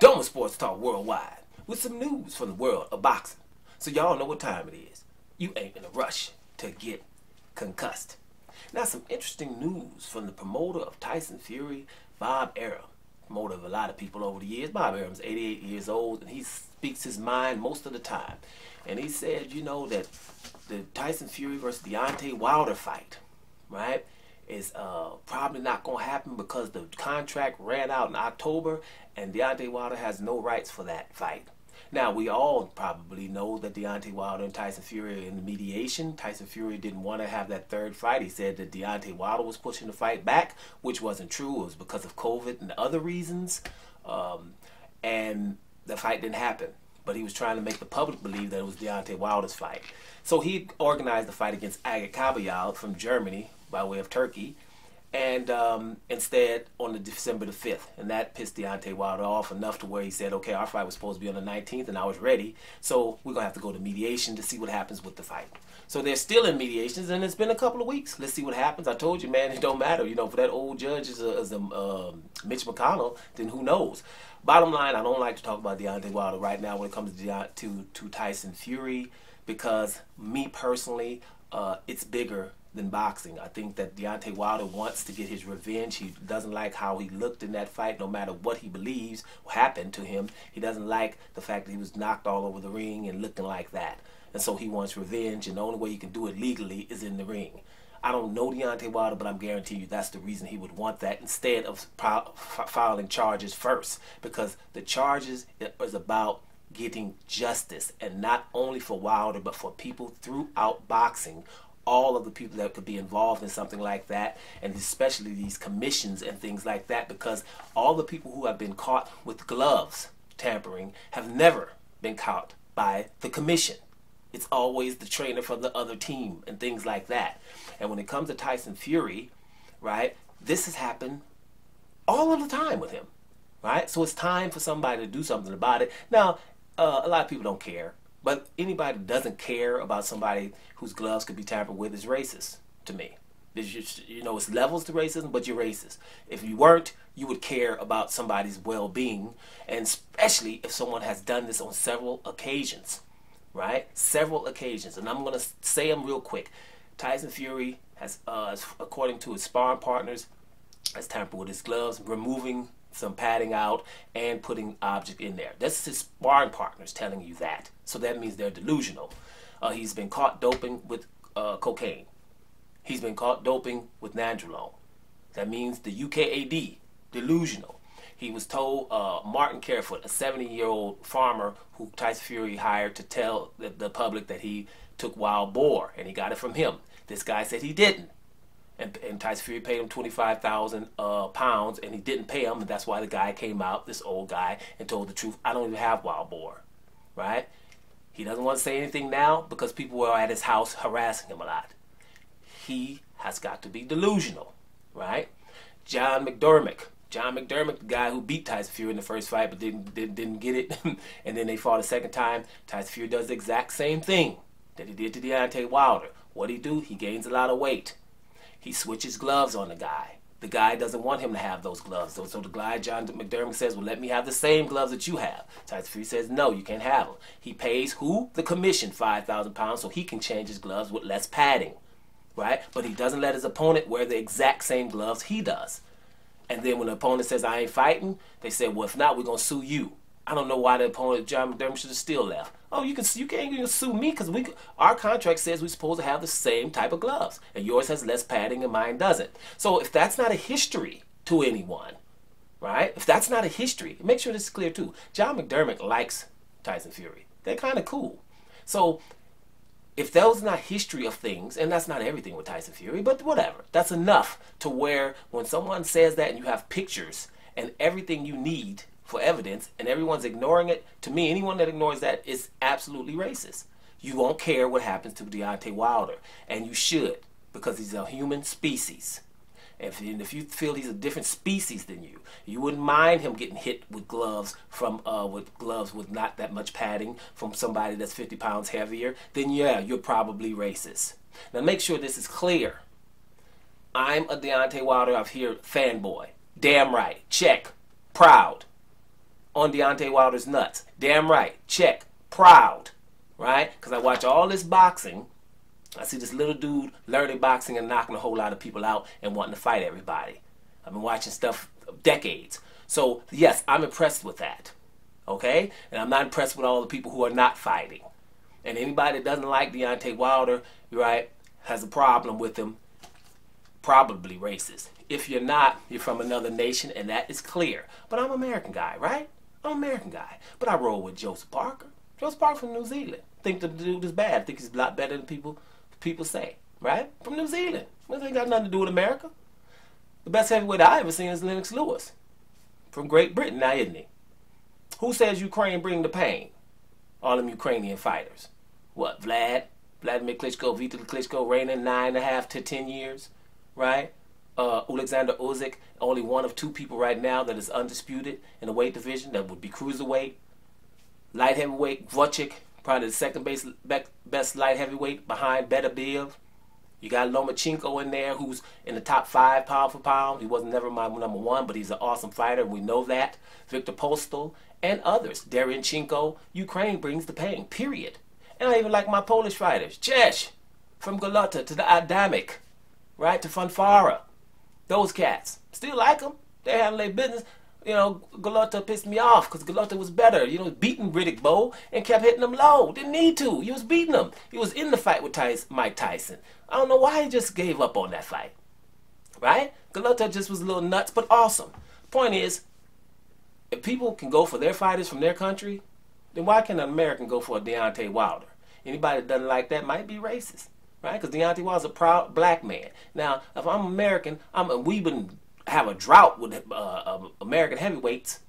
Doma Sports Talk Worldwide with some news from the world of boxing. So y'all know what time it is. You ain't in a rush to get concussed. Now some interesting news from the promoter of Tyson Fury, Bob Arum. Promoter of a lot of people over the years. Bob Arum's 88 years old and he speaks his mind most of the time. And he said, you know, that the Tyson Fury versus Deontay Wilder fight, right, is probably not going to happen because the contract ran out in October and Deontay Wilder has no rights for that fight. Now, we all probably know that Deontay Wilder and Tyson Fury are in the mediation. Tyson Fury didn't want to have that third fight. He said that Deontay Wilder was pushing the fight back, which wasn't true. It was because of COVID and other reasons. And the fight didn't happen. But he was trying to make the public believe that it was Deontay Wilder's fight. So he organized the fight against Agit Kabayel from Germany by way of Turkey. And instead on the December the 5th. And that pissed Deontay Wilder off enough to where he said, okay, our fight was supposed to be on the 19th and I was ready. So we're going to have to go to mediation to see what happens with the fight. So they're still in mediations and it's been a couple of weeks. Let's see what happens. I told you, man, it don't matter. You know, if that old judge is Mitch McConnell, then who knows? Bottom line, I don't like to talk about Deontay Wilder right now when it comes to Tyson Fury because me personally, it's bigger than boxing. I think that Deontay Wilder wants to get his revenge. He doesn't like how he looked in that fight, no matter what he believes happened to him. He doesn't like the fact that he was knocked all over the ring and looking like that. And so he wants revenge, and the only way you can do it legally is in the ring. I don't know Deontay Wilder, but I'm guaranteeing you that's the reason he would want that instead of filing charges first. Because the charges is about getting justice, and not only for Wilder, but for people throughout boxing, all of the people that could be involved in something like that, and especially these commissions and things like that, because all the people who have been caught with gloves tampering have never been caught by the commission. It's always the trainer for the other team and things like that. And when it comes to Tyson Fury, right, this has happened all of the time with him, right? So it's time for somebody to do something about it. Now, a lot of people don't care. But anybody who doesn't care about somebody whose gloves could be tampered with is racist to me. You know, it's levels to racism, but you're racist. If you weren't, you would care about somebody's well-being, and especially if someone has done this on several occasions, right? Several occasions. And I'm going to say them real quick. Tyson Fury has, according to his sparring partners, has tampered with his gloves, removing some padding out and putting object in there. This is his sparring partners telling you that. So that means they're delusional. He's been caught doping with cocaine. He's been caught doping with nandrolone. That means the UKAD, delusional. He was told, Martin Carefoot, a 70-year-old farmer who Tyson Fury hired to tell the public that he took wild boar, and he got it from him. This guy said he didn't. And Tyson Fury paid him 25,000 pounds, and he didn't pay him, and that's why the guy came out, this old guy, and told the truth. I don't even have wild boar, right? He doesn't want to say anything now because people were at his house harassing him a lot. He has got to be delusional, right? John McDermott, the guy who beat Tyson Fury in the first fight but didn't get it, and then they fought a second time. Tyson Fury does the exact same thing that he did to Deontay Wilder. What he do? He gains a lot of weight. He switches gloves on the guy. The guy doesn't want him to have those gloves. So the guy, John McDermott, says, well, let me have the same gloves that you have. Tyson Fury says, no, you can't have them. He pays who? The commission, 5,000 pounds, so he can change his gloves with less padding, right? But he doesn't let his opponent wear the exact same gloves he does. And then when the opponent says, I ain't fighting, they say, well, if not, we're going to sue you. I don't know why the opponent, John McDermott, should have still left. Oh, you can't even sue me because our contract says we're supposed to have the same type of gloves, and yours has less padding and mine doesn't. So if that's not a history to anyone, right? If that's not a history, make sure this is clear too. John McDermott likes Tyson Fury. They're kind of cool. So if that was not history of things, and that's not everything with Tyson Fury, but whatever, that's enough to where when someone says that and you have pictures and everything you need for evidence, and everyone's ignoring it, to me, anyone that ignores that is absolutely racist. You won't care what happens to Deontay Wilder, and you should, because he's a human species. And if you feel he's a different species than you wouldn't mind him getting hit with gloves with not that much padding from somebody that's 50 pounds heavier, then yeah, you're probably racist. Now make sure this is clear. I'm a Deontay Wilder out here fanboy. Damn right. Check. Proud. on Deontay Wilder's nuts. Damn right. Check. Proud. Right? Because I watch all this boxing. I see this little dude learning boxing and knocking a whole lot of people out and wanting to fight everybody. I've been watching stuff decades. So, yes, I'm impressed with that. Okay? And I'm not impressed with all the people who are not fighting. And anybody that doesn't like Deontay Wilder, right, has a problem with him, probably racist. If you're not, you're from another nation, and that is clear. But I'm an American guy, right? I'm an American guy. But I roll with Joseph Parker. Joseph Parker from New Zealand. Think the dude is bad. Think he's a lot better than people say, right? From New Zealand. Well, ain't got nothing to do with America. The best heavyweight I ever seen is Lennox Lewis. From Great Britain now, isn't he? Who says Ukraine bring the pain? All them Ukrainian fighters. What, Vladimir Klitschko, Vitor Klitschko reigning 9.5 to 10 years, right? Alexander Usyk, only one of 2 people right now that is undisputed in the weight division. That would be cruiserweight. Light heavyweight, Vucic, probably the second best light heavyweight behind Beterbiev. You got Lomachenko in there, who's in the top 5 pound for pound. He wasn't never my number 1, but he's an awesome fighter, and we know that. Victor Postol and others. Derevyanchenko. Ukraine brings the pain, period. And I even like my Polish fighters. Cześć, from Golota to the Adamic, right, to Fanfara. Those cats. Still like them. They handle their business. You know, Golota pissed me off because Golota was better. You know, beating Riddick Bowe and kept hitting him low. Didn't need to. He was beating him. He was in the fight with Mike Tyson. I don't know why he just gave up on that fight. Right? Golota just was a little nuts, but awesome. Point is, if people can go for their fighters from their country, then why can't an American go for a Deontay Wilder? Anybody that doesn't like that might be racist. Right? Because Deontay Wilder's a proud black man. Now, if I'm American, we've been have a drought with American heavyweights,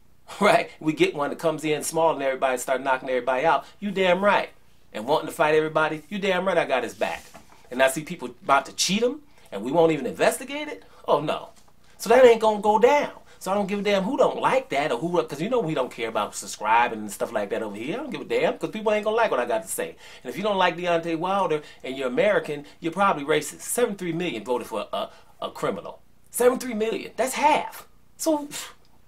right? We get one that comes in small and everybody start knocking everybody out. You damn right. And wanting to fight everybody, you damn right I got his back. And I see people about to cheat him and we won't even investigate it? Oh, no. So that ain't going to go down. So I don't give a damn who don't like that or who, because you know we don't care about subscribing and stuff like that over here. I don't give a damn because people ain't going to like what I got to say. And if you don't like Deontay Wilder and you're American, you're probably racist. 73 million voted for a criminal. 73 million. That's half. So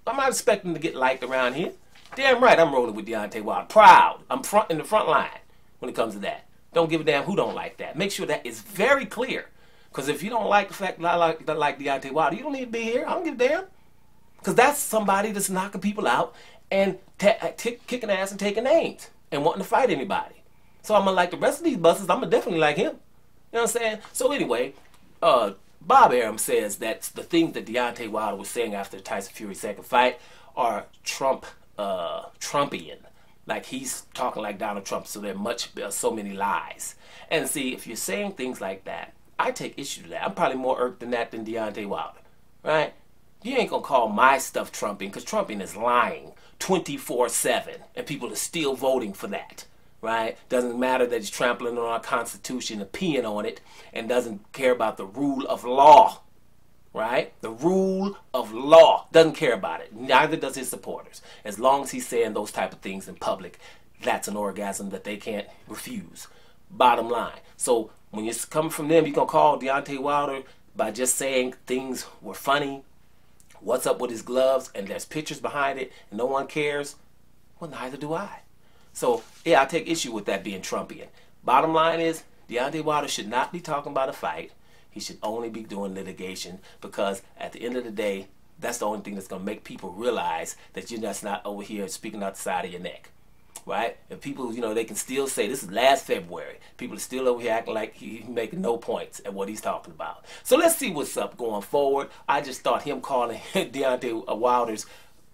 I'm not expecting to get liked around here. Damn right I'm rolling with Deontay Wilder. Proud. I'm in the front line when it comes to that. Don't give a damn who don't like that. Make sure that is very clear. Because if you don't like the fact that I like Deontay Wilder, you don't need to be here. I don't give a damn. Because that's somebody that's knocking people out and kicking ass and taking names and wanting to fight anybody. So I'm going to like the rest of these busters. I'm going to definitely like him. You know what I'm saying? So anyway, Bob Arum says that the things that Deontay Wilder was saying after the Tyson Fury second fight are Trumpian. Like he's talking like Donald Trump, so there are so many lies. And see, if you're saying things like that, I take issue to that. I'm probably more irked than that than Deontay Wilder, right? You ain't gonna call my stuff Trumpian, because Trumpian is lying 24/7, and people are still voting for that. Right? Doesn't matter that he's trampling on our Constitution and peeing on it and doesn't care about the rule of law. Right? The rule of law. Doesn't care about it. Neither does his supporters. As long as he's saying those type of things in public, that's an orgasm that they can't refuse. Bottom line. So when you're coming from them, you're going to call Deontay Wilder by just saying things were funny. What's up with his gloves? And there's pictures behind it and no one cares. Well, neither do I. So, yeah, I take issue with that being Trumpian. Bottom line is, Deontay Wilder should not be talking about a fight. He should only be doing litigation because at the end of the day, that's the only thing that's going to make people realize that you're just not over here speaking out the side of your neck. Right? If people, you know, they can still say, this is last February. People are still over here acting like he's making no points at what he's talking about. So let's see what's up going forward. I just thought him calling Deontay Wilder's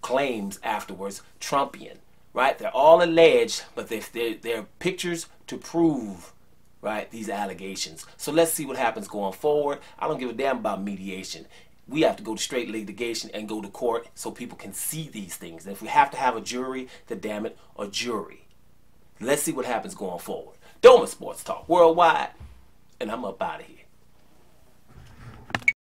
claims afterwards Trumpian. Right? They're all alleged, but they're pictures to prove, right, these allegations. So let's see what happens going forward. I don't give a damn about mediation. We have to go to straight litigation and go to court so people can see these things. And if we have to have a jury, then damn it, a jury. Let's see what happens going forward. Doma Sports Talk Worldwide, and I'm up out of here.